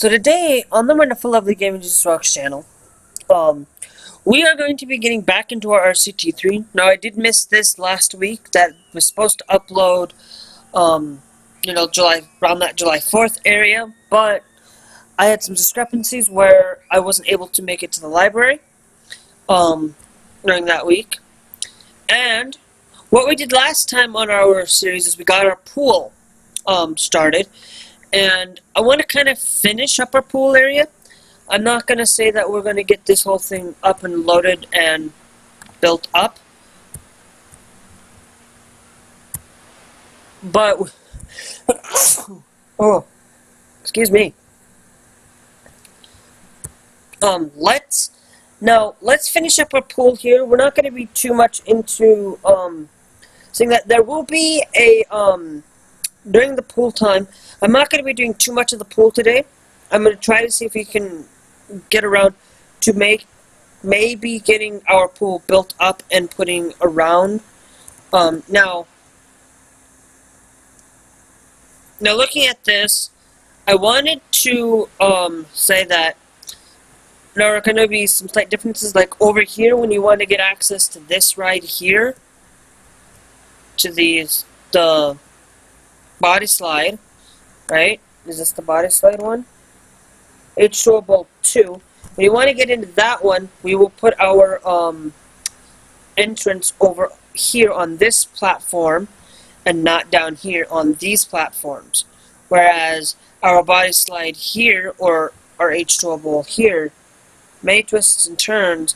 So today on the Wonderful Lovely Gaming Jesus Rocks channel, we are going to be getting back into our rct3. Now I did miss this last week. That was supposed to upload, around that July 4th area, but I had some discrepancies where I wasn't able to make it to the library, during that week. And what we did last time on our series is we got our pool, started. And I want to kind of finish up our pool area. I'm not going to say that we're going to get this whole thing up and loaded and built up. But, oh, excuse me. Let's finish up our pool here. We're not going to be too much into, saying that there will be a, during the pool time, I'm not going to be doing too much of the pool today. I'm going to try to see if we can get around to maybe getting our pool built up and putting around. Now looking at this, I wanted to say that there are going to be some slight differences, like over here when you want to get access to this right here, to the body slide, right? Is this the body slide one? H2O bolt 2. When you want to get into that one, we will put our entrance over here on this platform and not down here on these platforms. Whereas our body slide here, or our H2O bolt here, may twists and turns.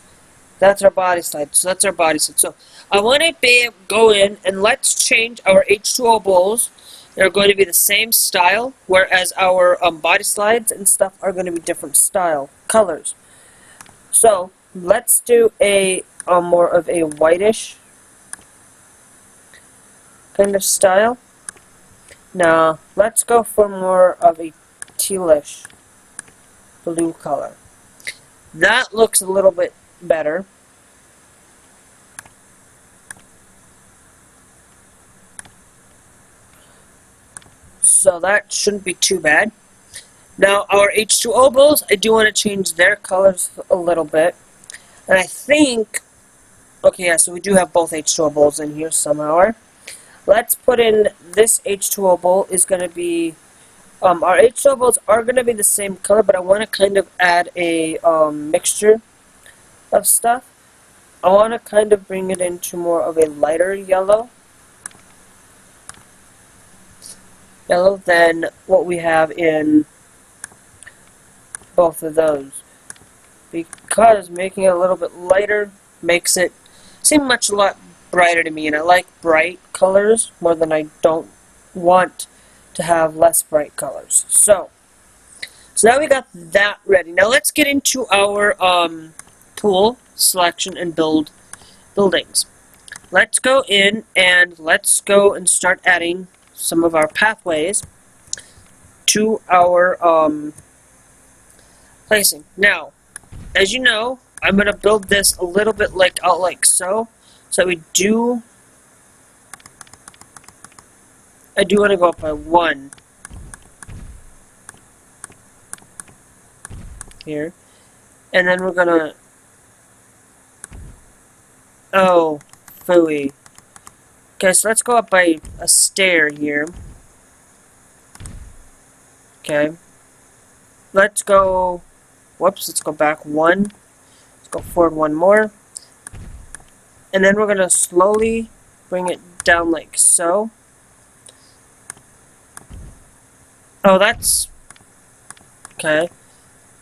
That's our body slide. So that's our body slide. So I want to go in and let's change our H2O bowls. They're going to be the same style, whereas our body slides and stuff are going to be different style, colors. So let's do a more of a whitish kind of style. Now let's go for more of a tealish blue color. That looks a little bit better. So that shouldn't be too bad. Now our H2O bowls, I do want to change their colors a little bit. And I think, okay, yeah, so we do have both H2O bowls in here somehow. Let's put in this H2O bowl is going to be, our H2O bowls are going to be the same color, but I want to kind of add a mixture of stuff. I want to kind of bring it into more of a lighter yellow than what we have in both of those, because making it a little bit lighter makes it seem a lot brighter to me, and I like bright colors more than I don't want to have less bright colors. So now we got that ready. Now let's get into our pool selection and buildings. Let's go in and let's go and start adding some of our pathways to our placing. Now, as you know, I'm going to build this a little bit out like so. So I do want to go up by 1 here, and then we're gonna, oh, phooey. Okay, so let's go up by a stair here. Okay. Let's go, whoops, let's go back 1. Let's go forward 1 more. And then we're going to slowly bring it down like so. Oh, that's, okay.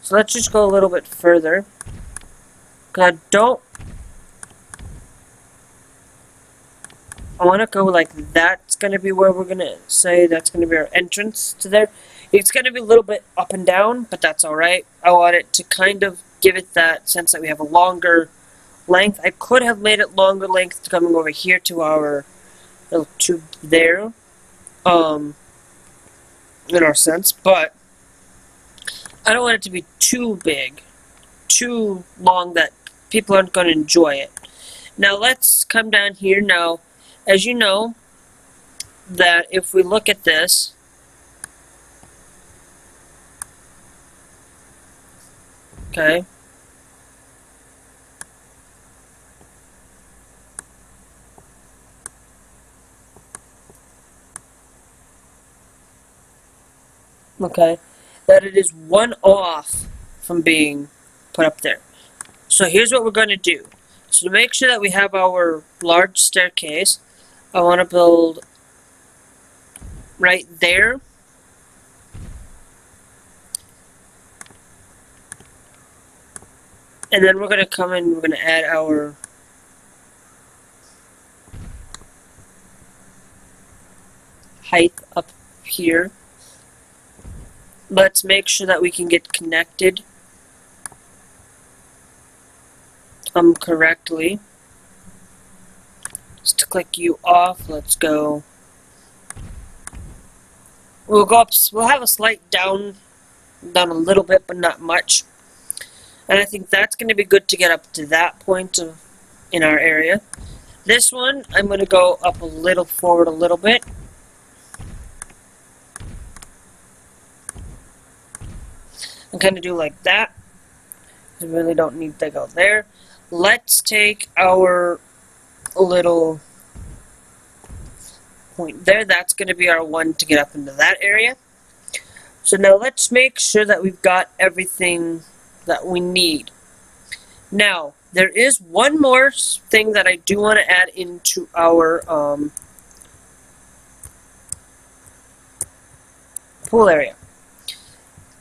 So let's just go a little bit further. Because I want to go like that's going to be where we're going to say that's going to be our entrance to there. It's going to be a little bit up and down, but that's alright. I want it to kind of give it that sense that we have a longer length. I could have made it longer length coming over here to our little tube there, in our sense, but I don't want it to be too big, too long that people aren't going to enjoy it. Now let's come down here. Now, as you know, that if we look at this, Okay. Okay. That it is one off from being put up there. So here's what we're going to do. So to make sure that we have our large staircase, I want to build right there. And then we're going to come in, we're going to add our height up here. Let's make sure that we can get connected correctly. Just to click you off, let's go. We'll go up, we'll have a slight down a little bit, but not much. And I think that's going to be good to get up to that point in our area. This one, I'm going to go up a little forward a little bit. I'm going to do like that. I really don't need to go there. Let's take our little point there. That's going to be our one to get up into that area. So now let's make sure that we've got everything that we need. Now, there is one more thing that I do want to add into our pool area.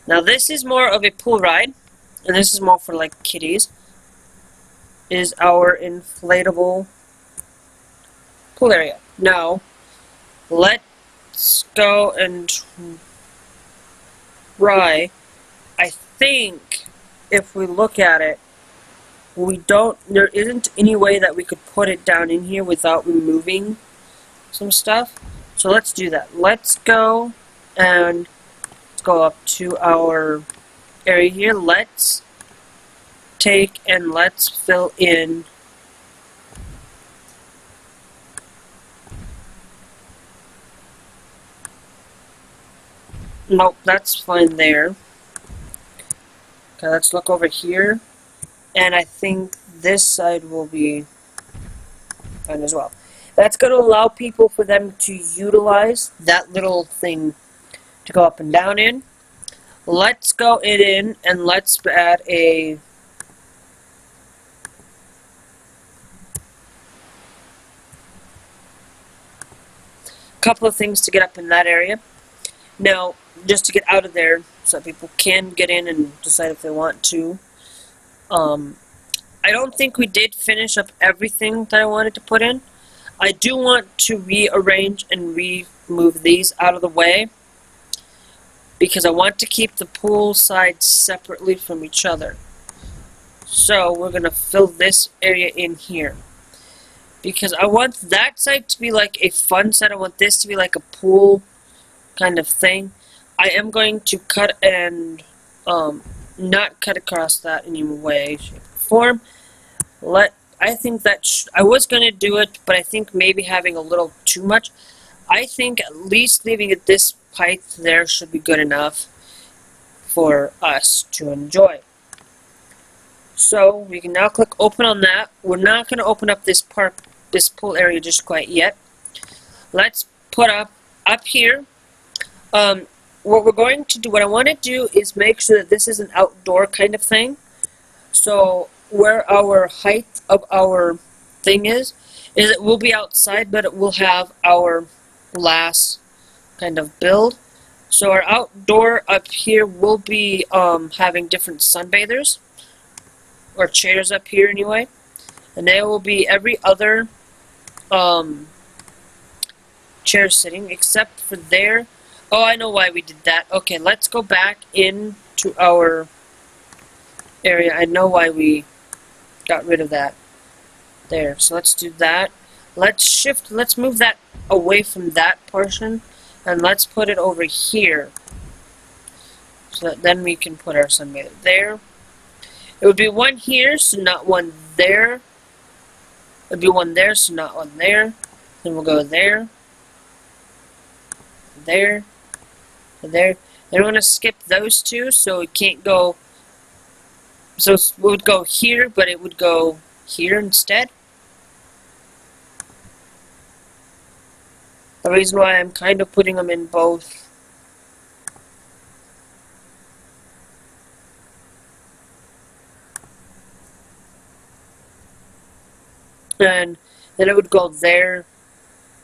Now this is more of a pool ride, and this is more for like kiddies, is our inflatable pool area. Now, let's go and try. I think if we look at it, there isn't any way that we could put it down in here without removing some stuff. So let's do that. Let's go and let's go up to our area here. Let's take and let's fill in nope, that's fine there. Okay, let's look over here. And I think this side will be fine as well. That's going to allow people for them to utilize that little thing to go up and down in. Let's go in and let's add a couple of things to get up in that area. Now, just to get out of there so that people can get in and decide if they want to. I don't think we did finish up everything that I wanted to put in. I do want to rearrange and remove these out of the way because I want to keep the pool sides separately from each other. So we're going to fill this area in here because I want that side to be like a fun side. I want this to be like a pool kind of thing. I am going to cut and not cut across that in any way, shape, or form. I think that I was going to do it, but I think maybe having a little too much. I think at least leaving it this height there should be good enough for us to enjoy. So we can now click open on that. We're not going to open up this pool area just quite yet. Let's put up here. What we're going to do, what I want to do is make sure that this is an outdoor kind of thing. So where our height of our thing is it will be outside, but it will have our glass kind of build. So our outdoor up here will be having different sunbathers, or chairs up here anyway. And there will be every other chair sitting, except for there. Oh, I know why we did that. Okay, let's go back into our area. I know why we got rid of that there. So let's do that. Let's move that away from that portion, and let's put it over here. So that then we can put our sunbather there. It would be one here, so not one there. It would be one there, so not one there. Then we'll go there. There. There. Then we're going to skip those two, so we can't go So it would go here, but it would go here instead. The reason why I'm kind of putting them in both. And then it would go there,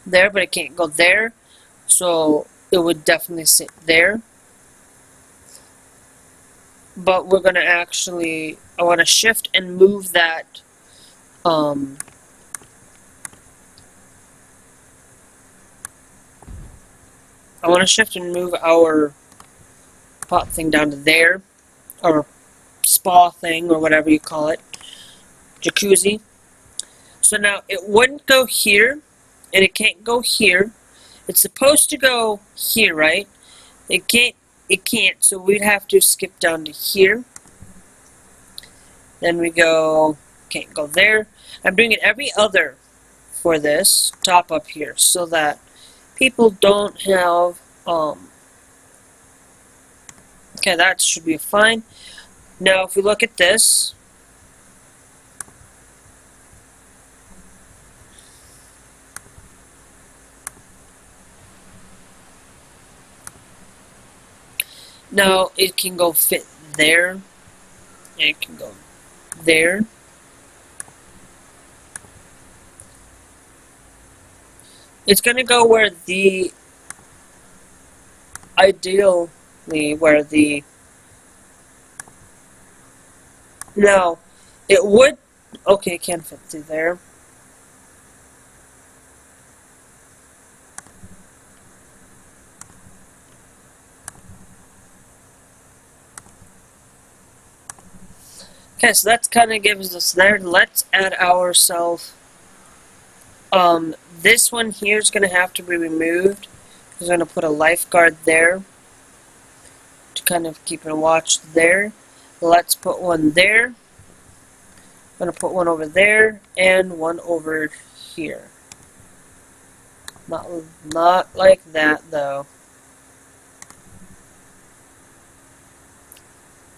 but it can't go there. So it would definitely sit there. But we're going to actually, I want to shift and move that, I want to shift and move our pot thing down to there, or spa thing, or whatever you call it, jacuzzi. So now it wouldn't go here, and it can't go here. It's supposed to go here, right? It can't, so we'd have to skip down to here. Then we go, can't go there. I'm doing it every other for this top up here, so that people don't have, okay, that should be fine. Now if we look at this, now it can go fit there, and it can go there. It's going to go where the, ideally, where the, no, it would, okay, it can fit through there. Okay, so that kind of gives us there. Let's add ourselves, this one here is going to have to be removed. We're going to put a lifeguard there to kind of keep a watch there. Let's put one there. I'm going to put one over there and one over here. Not like that though.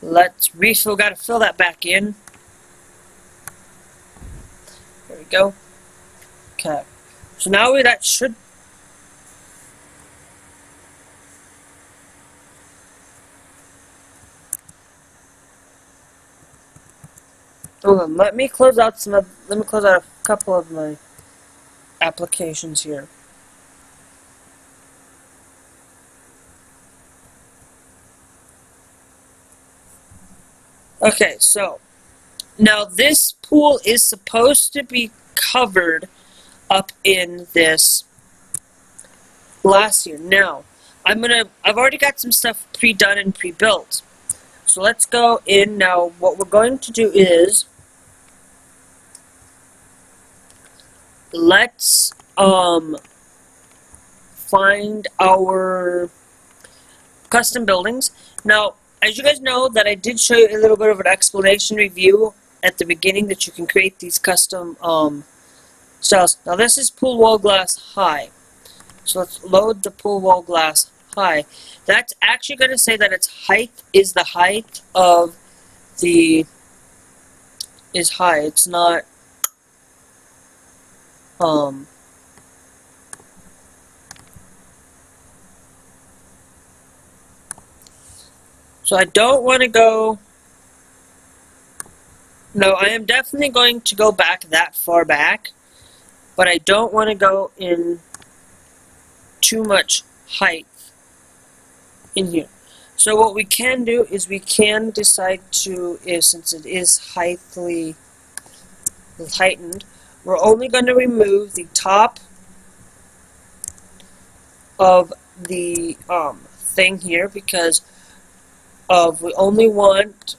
Let's refill. Got to fill that back in. There we go. Okay. So now that should. Hold on. Let me close out a couple of my applications here. Okay, so now this pool is supposed to be covered up in this glass here. Now, I've already got some stuff pre-done and pre-built. So let's go in now. What we're going to do is let's find our custom buildings. Now, as you guys know, that I did show you a little bit of an explanation review at the beginning that you can create these custom styles. Now this is pool wall glass high. So let's load the pool wall glass high. That's actually going to say that its height is the height of the is high. It's not so I don't want to go. No, I am definitely going to go back that far back, but I don't want to go in too much height in here. So what we can do is we can decide to, since it is heightened, we're only going to remove the top of the thing here because we only want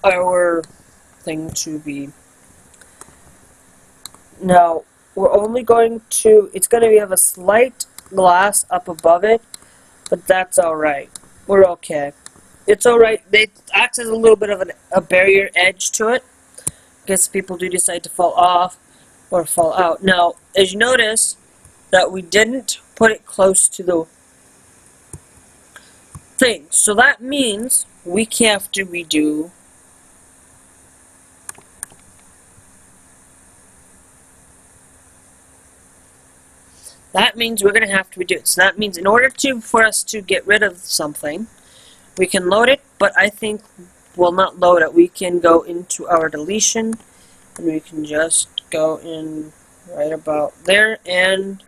our thing to be. Now, we're only going to, it's going to have a slight glass up above it, but that's alright. We're okay. It's alright. It acts as a little bit of a barrier edge to it, in case people do decide to fall off or fall out. Now, as you notice, that we didn't put it close to the thing. So that means we have to redo that means we're going to have to redo it. So that means in order for us to get rid of something, we can load it, but I think we'll not load it. We can go into our deletion, and we can just go in right about there and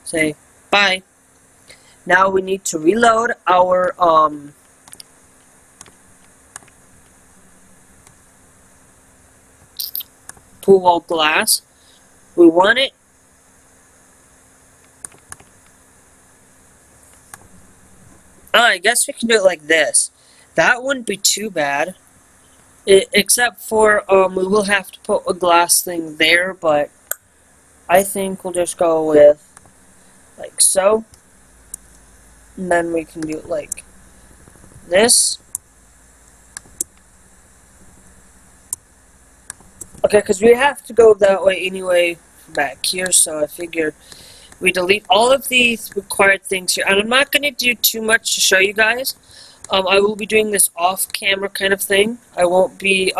say bye. Now we need to reload our pool wall glass. We want it I guess we can do it like this. That wouldn't be too bad. Except for, we will have to put a glass thing there, but I think we'll just go with, like so. And then we can do it like this. Okay, because we have to go that way anyway back here, so I figured we delete all of these required things here. And I'm not going to do too much to show you guys. I will be doing this off-camera kind of thing. I won't be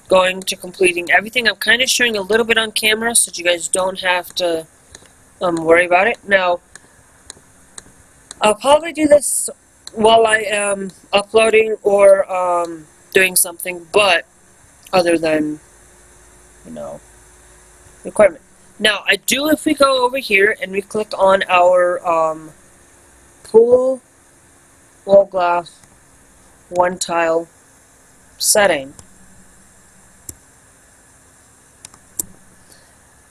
going to completing everything. I'm kind of showing a little bit on camera so that you guys don't have to worry about it. Now, I'll probably do this while I am uploading or doing something, but other than, you know, requirement. Now, I do, if we go over here and we click on our pool wall glass one tile setting,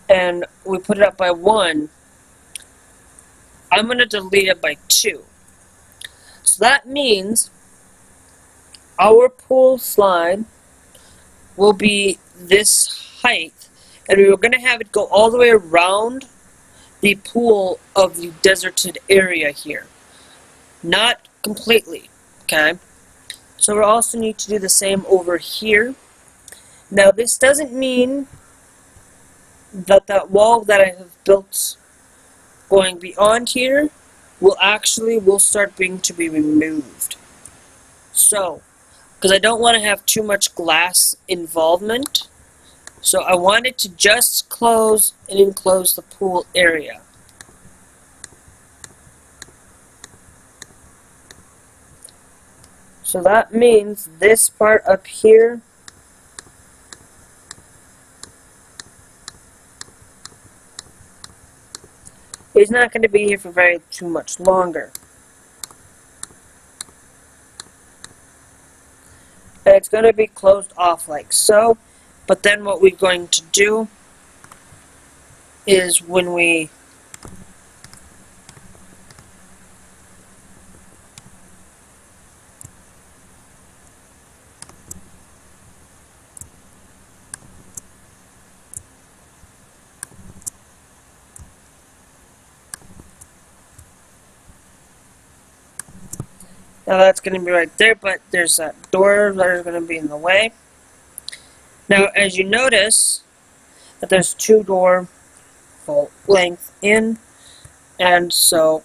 and we put it up by 1, I'm going to delete it by 2. So that means our pool slide will be this height, and we were going to have it go all the way around the pool of the deserted area here. Not completely, okay? So we also need to do the same over here. Now this doesn't mean that that wall that I have built going beyond here will start being to be removed. So, because I don't want to have too much glass involvement, so I wanted to just close and enclose the pool area. So that means this part up here is not going to be here for too much longer. And it's going to be closed off like so. But then what we're going to do is when we now that's going to be right there, but there's that door that is going to be in the way. Now, as you notice, that there's 2 door full length in, and so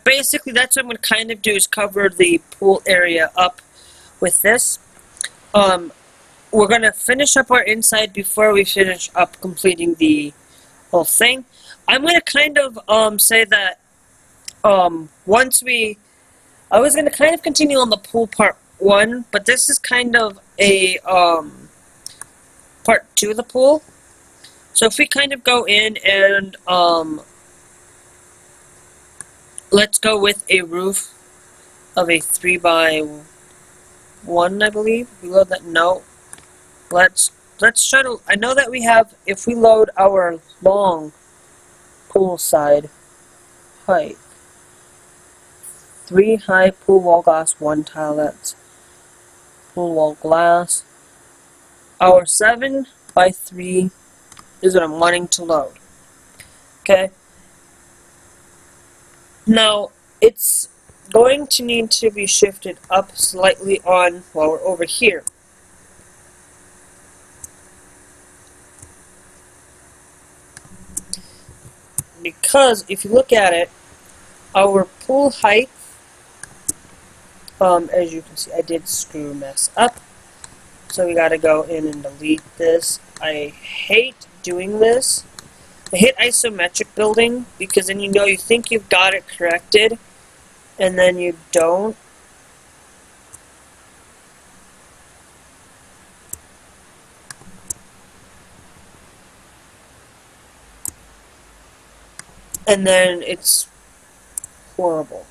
basically that's what I'm going to kind of do is cover the pool area up with this. We're going to finish up our inside before we finish up completing the whole thing. I'm going to kind of say that once we... I was going to kind of continue on the pool part 1, but this is kind of a part 2 of the pool. So if we kind of go in and let's go with a roof of a 3x1, I believe. We load that. No. Let's try to. I know that we have. If we load our long pool side height, 3 high pool wall glass, 1 tile. That's pool wall glass. Our 7x3 is what I'm wanting to load. Okay. Now, it's going to need to be shifted up slightly on while we're over here. because if you look at it, our pool height, as you can see, I did mess up. So we gotta go in and delete this. I hate doing this. I hate isometric building because then you think you've got it corrected and then you don't. And then it's horrible.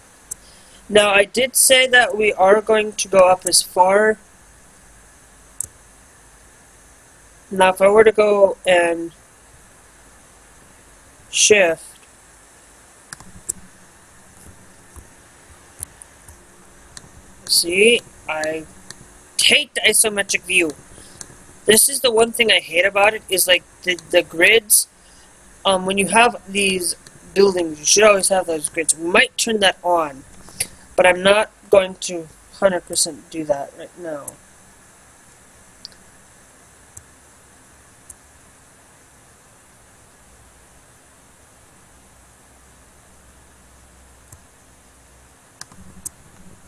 Now I did say that we are going to go up as far. Now if I were to go and shift, see, I hate the isometric view. This is the one thing I hate about it, is like the grids. When you have these buildings, you should always have those grids. We might turn that on, but I'm not going to 100% do that right now.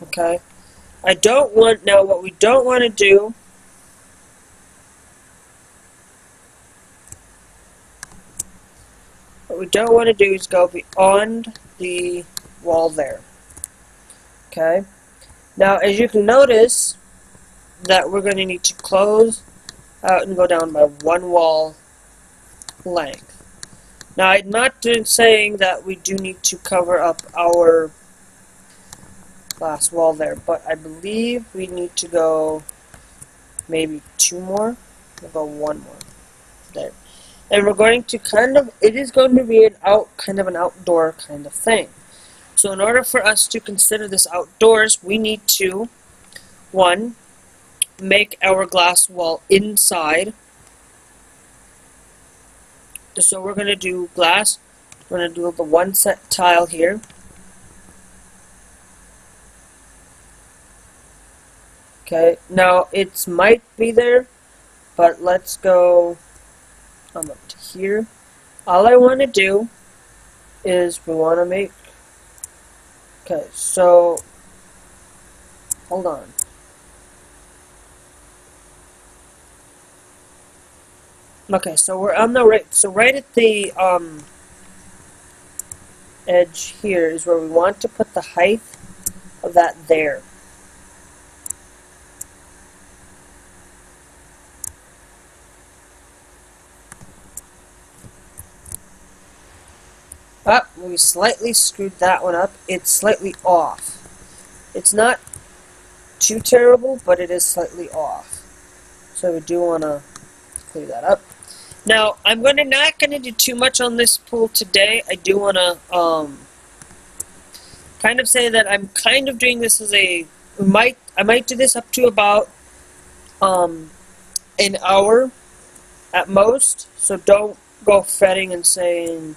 Okay. I don't want, now what we don't want to do, is go beyond the wall there. Okay. Now as you can notice that we're going to need to close out and go down by one wall length. Now I'm not saying that we do need to cover up our glass wall there, but I believe we need to go maybe two more. We'll go one more there. And we're going to it is going to be an outdoor kind of thing. So in order for us to consider this outdoors, we need to, one, make our glass wall inside. So we're going to do glass. We're going to do the one set tile here. Okay, now it might be there, but let's go up to here. All I want to do is we want to make, okay, so hold on. Okay, so we're on the right at the edge here is where we want to put the height of that there. We slightly screwed that one up. It's slightly off. It's not too terrible, but it is slightly off. So we do want to clear that up. Now, I'm not going to do too much on this pool today. I do want to kind of say that I'm kind of doing this as I might do this up to about an hour at most. So don't go fretting and saying,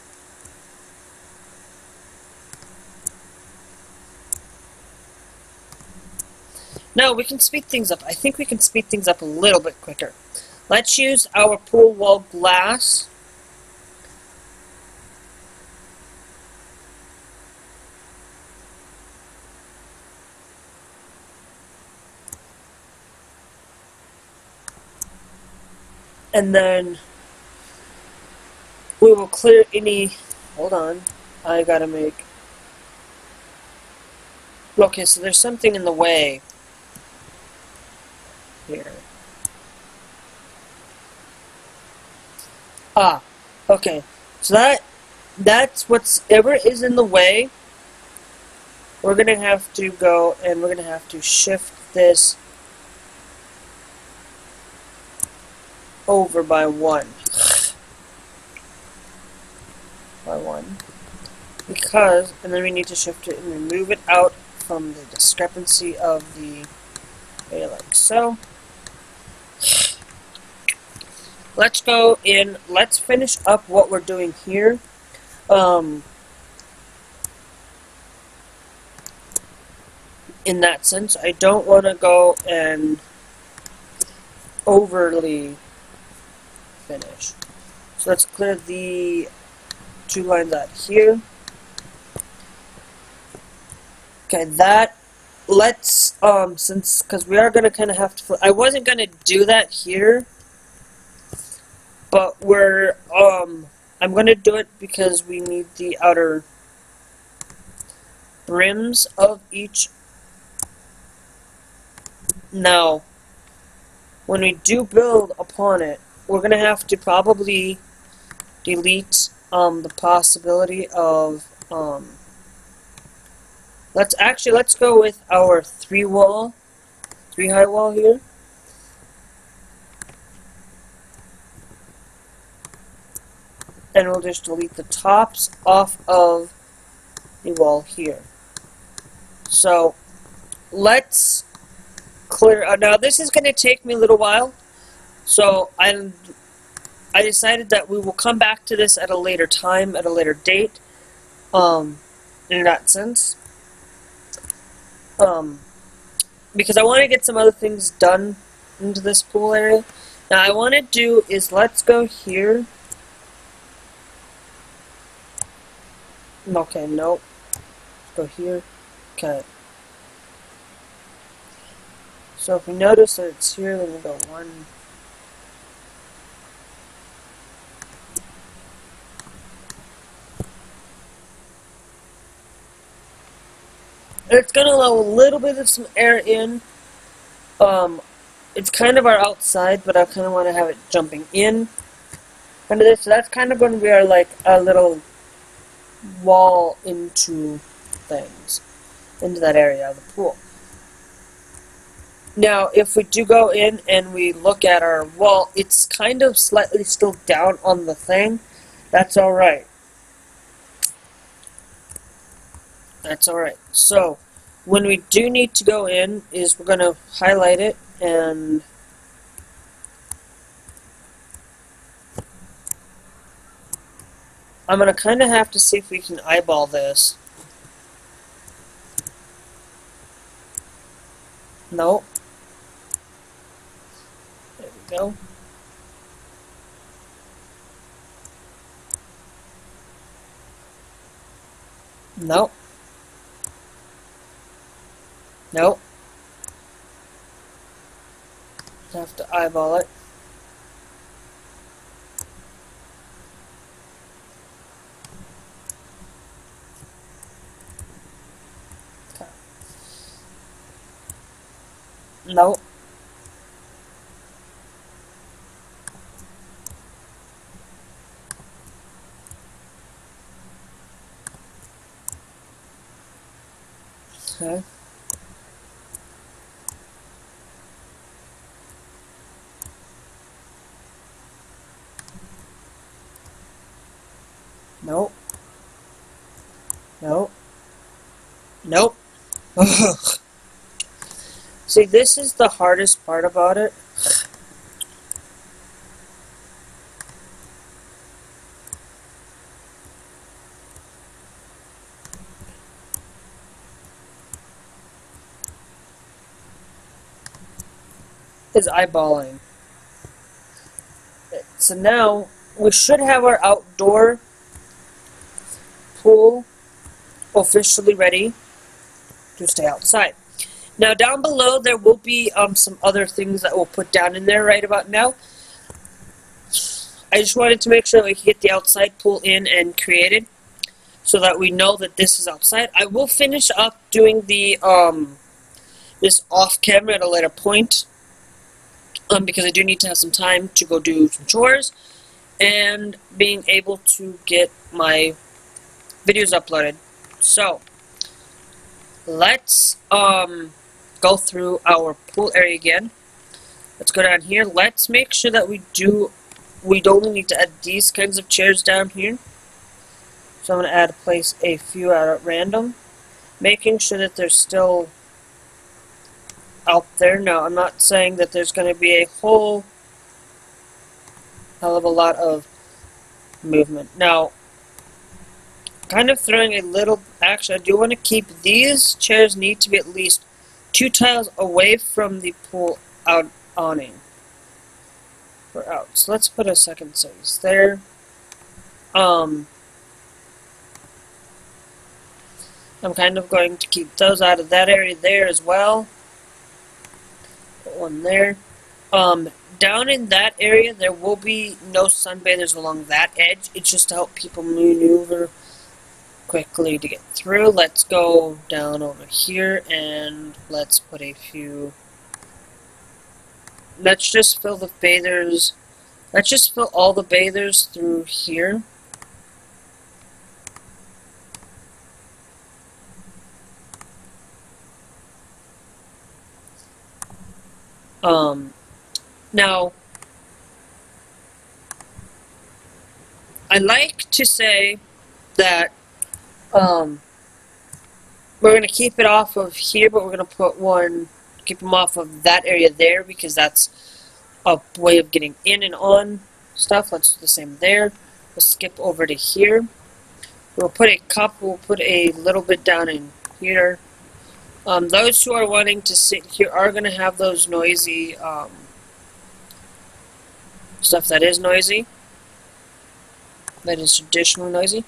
no, we can speed things up. I think we can speed things up a little bit quicker. Let's use our pool wall glass. And then we will clear any, hold on, I gotta make, okay, so there's something in the way here. Okay, so that's whatever is in the way. We're gonna have to go and we're gonna have to shift this over by one. Because, and then we need to shift it and remove it out from the discrepancy of the way like so. Let's go in, let's finish up what we're doing here. In that sense, I don't want to go and overly finish. So let's clear the 2 lines out here. Okay, that, let's, because we are going to kind of have to, I wasn't going to do that here, but I'm going to do it because we need the outer rims of each. Now, when we do build upon it, we're going to have to probably delete the possibility of let's go with our 3 high wall here. And we'll just delete the tops off of the wall here. So let's clear out. Now this is going to take me a little while, so I decided that we will come back to this at a later time, at a later date, in that sense, because I want to get some other things done into this pool area. Now I want to do is, let's go here. Okay, nope. Let's go here. Okay. So if we notice that it's here, then we'll go 1. It's going to allow a little bit of some air in. It's kind of our outside, but I kind of want to have it jumping in under this. So that's kind of going to be our, like, a little wall into things, into that area of the pool. Now, if we do go in and we look at our wall, it's kind of slightly still down on the thing. That's alright. That's alright. So, when we do need to go in, is we're going to highlight it, and I'm going to kind of have to see if we can eyeball this. No. There we go. No. No. Have to eyeball it. Okay. No. Okay. Nope. Nope. Nope. See, this is the hardest part about it. Is eyeballing. So now we should have our outdoor pool officially ready to stay outside. Now down below there will be some other things that we'll put down in there right about now. I just wanted to make sure that we can get the outside pool in and created, so that we know that this is outside. I will finish up doing the this off camera at a later point, because I do need to have some time to go do some chores and being able to get my videos uploaded. So let's go through our pool area again. Let's go down here. Let's make sure that we only need to add these kinds of chairs down here. So I'm going to place a few out at random, making sure that they're still out there. Now, I'm not saying that there's going to be a whole hell of a lot of movement. Now, kind of throwing a little, actually, I do want to keep these chairs need to be at least 2 tiles away from the pool out awning. We're out. So let's put a second size there. I'm kind of going to keep those out of that area there as well. Put one there. Down in that area, there will be no sunbathers along that edge. It's just to help people maneuver quickly to get through. Let's go down over here and let's put a few. Let's just fill the bathers. Let's just fill all the bathers through here. Now, I like to say that, we're going to keep it off of here, but we're going to keep them off of that area there, because that's a way of getting in and on stuff. Let's do the same there. We'll skip over to here. We'll put a little bit down in here. Those who are wanting to sit here are going to have those noisy, stuff that is noisy. That is traditionally noisy.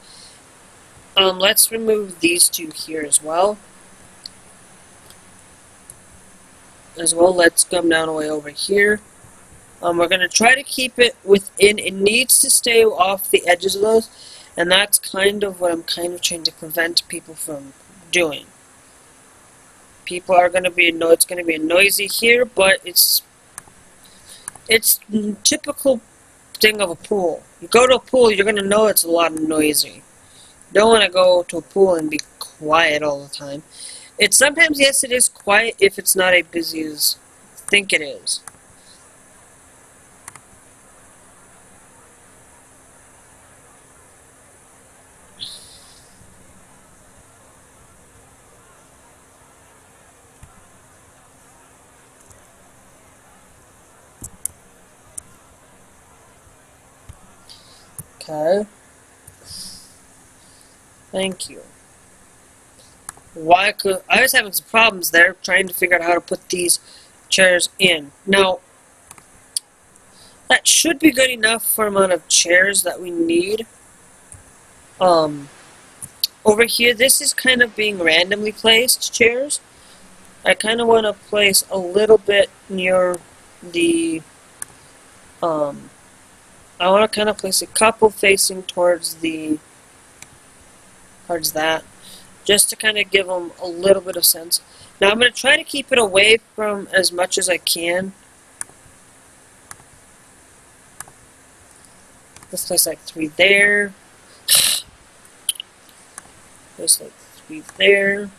Let's remove these two here as well. Let's come down away over here. We're going to try to keep it within. It needs to stay off the edges of those, and that's kind of what I'm kind of trying to prevent people from doing. People are going to be it's going to be noisy here, but it's typical thing of a pool. You go to a pool, you're going to know it's a lot noisy. You don't want to go to a pool and be quiet all the time. It's sometimes, yes, it is quiet if it's not as busy as I think it is. Okay. Thank you. I was having some problems there trying to figure out how to put these chairs in. Now, that should be good enough for the amount of chairs that we need. Over here, this is kind of being randomly placed chairs. I kind of want to place a little bit near the, I want to kind of place a couple facing towards that, just to kind of give them a little bit of sense. Now I'm going to try to keep it away from as much as I can. Let's place like 3 there. Place like 3 there.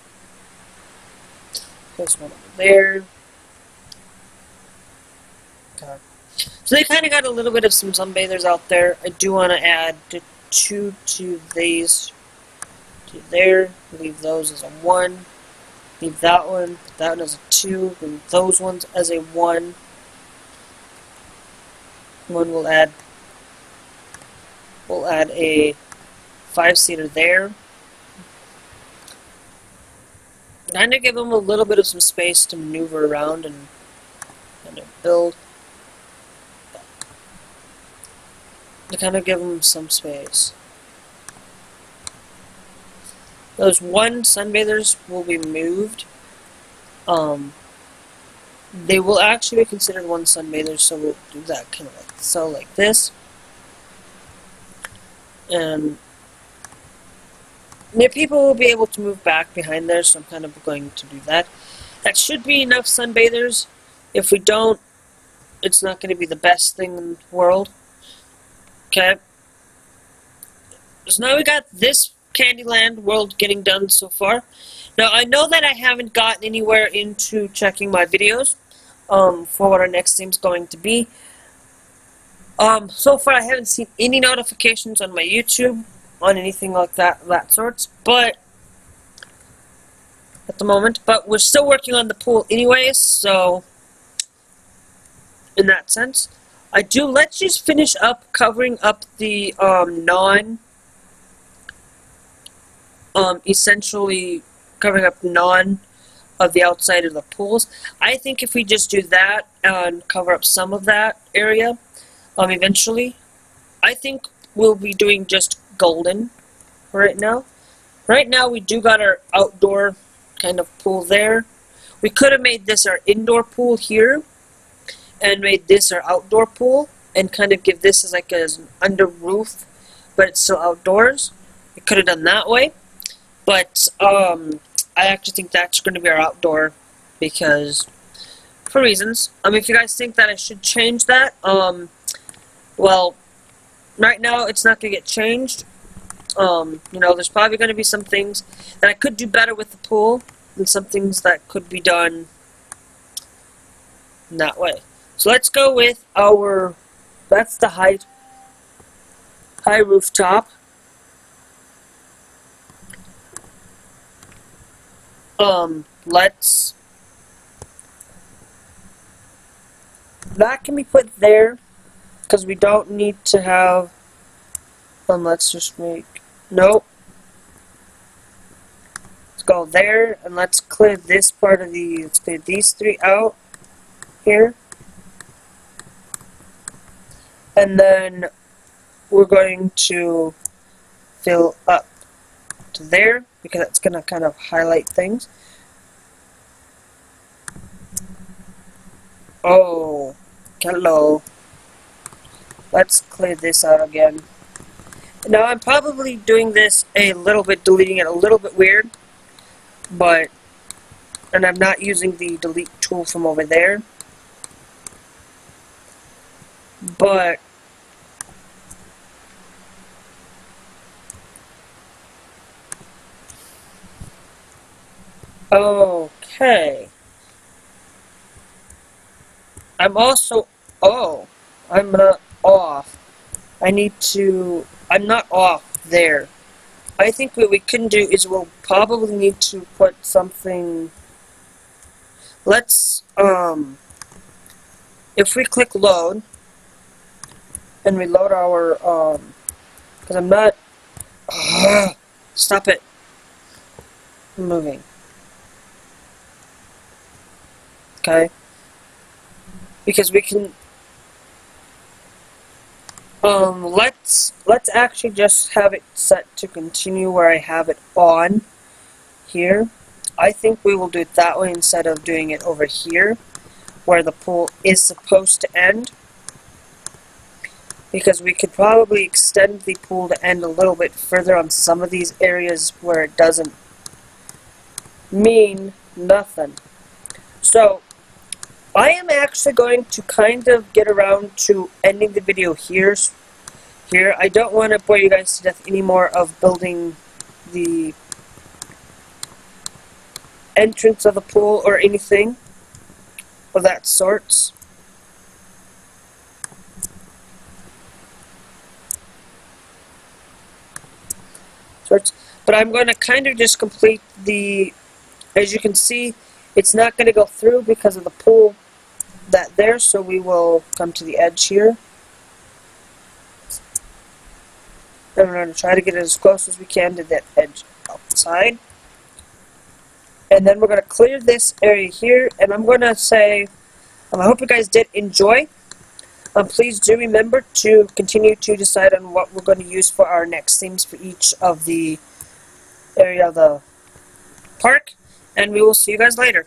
Place 1 over there. Okay. So they kind of got a little bit of some sunbathers out there. I do want to add 2 to these. 2 there. Leave those as a 1. Leave that one as a 2. Leave those ones as a 1. We'll add a 5-seater there. Kind of give them a little bit of some space to maneuver around and kind of build. To kind of give them some space. Those 1 sunbathers will be moved. They will actually be considered 1 sunbather, so we'll do that kind of like so, like this. And people will be able to move back behind there, so I'm kind of going to do that. That should be enough sunbathers. If we don't, it's not going to be the best thing in the world. Okay. So now we got this Candyland world getting done so far. Now I know that I haven't gotten anywhere into checking my videos for what our next theme's going to be. So far I haven't seen any notifications on my YouTube on anything like that sorts, but at the moment, but we're still working on the pool anyways, so in that sense, let's just finish up covering up the essentially covering up of the outside of the pools. I think if we just do that and cover up some of that area, eventually, I think we'll be doing just golden right now. Right now we do got our outdoor kind of pool there. We could have made this our indoor pool here and made this our outdoor pool and kind of give this as like an under roof, but it's still outdoors. We could have done that way, but I actually think that's going to be our outdoor because for reasons. If you guys think that I should change that, well, right now it's not going to get changed. You know, there's probably going to be some things that I could do better with the pool and some things that could be done in that way. So let's go with our, that's the high rooftop. That can be put there because we don't need to have, let's just make, nope. Let's go there and let's clear this part of the, let's clear these three out here. And then we're going to fill up to there because that's going to kind of highlight things. Oh, hello. Let's clear this out again. Now I'm probably doing this a little bit, deleting it a little bit weird, but, and I'm not using the delete tool from over there. But okay. I'm also, I'm not off. I'm not off there. I think what we can do is we'll probably need to put something, let's, if we click load, and we load our, because I'm not, stop it, I'm moving, okay, because we can, let's actually just have it set to continue where I have it on here. I think we will do it that way instead of doing it over here, where the pool is supposed to end. Because we could probably extend the pool to end a little bit further on some of these areas where it doesn't mean nothing. So, I am actually going to kind of get around to ending the video here. I don't want to bore you guys to death anymore of building the entrance of the pool or anything of that sorts. But I'm going to kind of just complete the, as you can see, it's not going to go through because of the pool that there, so we will come to the edge here. And we're going to try to get it as close as we can to that edge outside. And then we're going to clear this area here, and I'm going to say, I hope you guys did enjoy. Please do remember to continue to decide on what we're going to use for our next themes for each of the area of the park, and we will see you guys later.